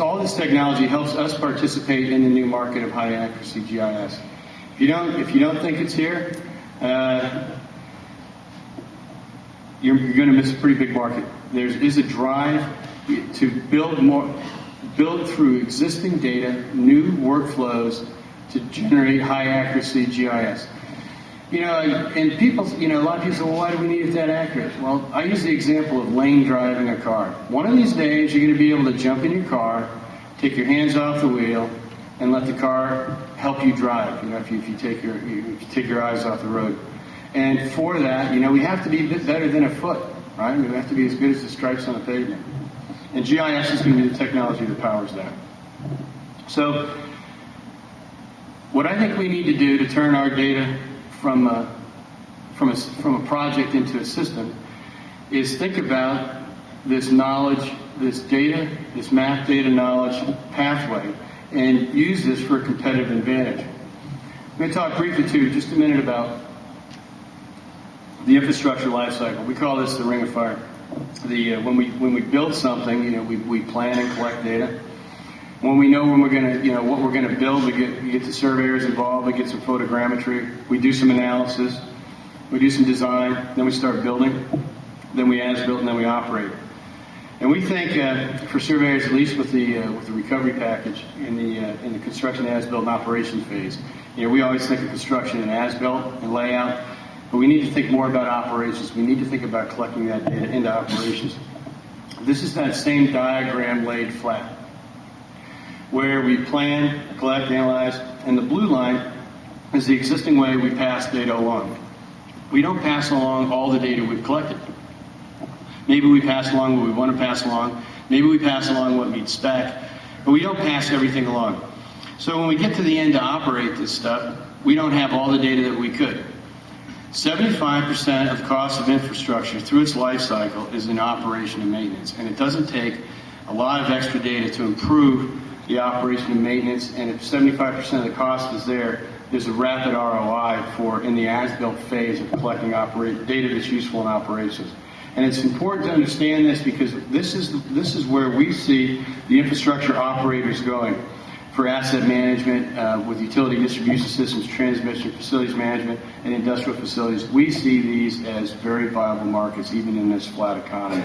all this technology helps us participate in the new market of high accuracy GIS. If you don't think it's here, you're going to miss a pretty big market. There is a drive to build through existing data, new workflows to generate high accuracy GIS. And people, a lot of people say, well, why do we need it that accurate? Well, I use the example of lane driving a car. One of these days, you're going to be able to jump in your car, take your hands off the wheel, and let the car help you drive. If you take your eyes off the road. And for that, we have to be a bit better than a foot, right? We have to be as good as the stripes on the pavement. And GIS is going to be the technology that powers that. So, what I think we need to do to turn our data from a project into a system is think about this knowledge, this data, this map data knowledge pathway, and use this for a competitive advantage. I'm going to talk briefly too, just a minute, about the infrastructure lifecycle. We call this the ring of fire. When we build something, we plan and collect data. When we know what we're going to build, we get the surveyors involved, we get some photogrammetry, we do some analysis, we do some design, then we start building, then we as-build, and then we operate. And we think for surveyors, at least with the recovery package in the construction, as-built, and operations phase, we always think of construction and as-built and layout, but we need to think more about operations. We need to think about collecting that data into operations. This is that same diagram laid flat, where we plan, collect, analyze, and the blue line is the existing way we pass data along. We don't pass along all the data we've collected. Maybe we pass along what we want to pass along. Maybe we pass along what meets spec, but we don't pass everything along. So when we get to the end to operate this stuff, we don't have all the data that we could. 75% of the cost of infrastructure through its life cycle is in operation and maintenance, and it doesn't take a lot of extra data to improve the operation and maintenance, and if 75% of the cost is there, there's a rapid ROI in the as-built phase of collecting data that's useful in operations. And it's important to understand this because this is where we see the infrastructure operators going for asset management with utility distribution systems, transmission, facilities management, and industrial facilities. We see these as very viable markets even in this flat economy.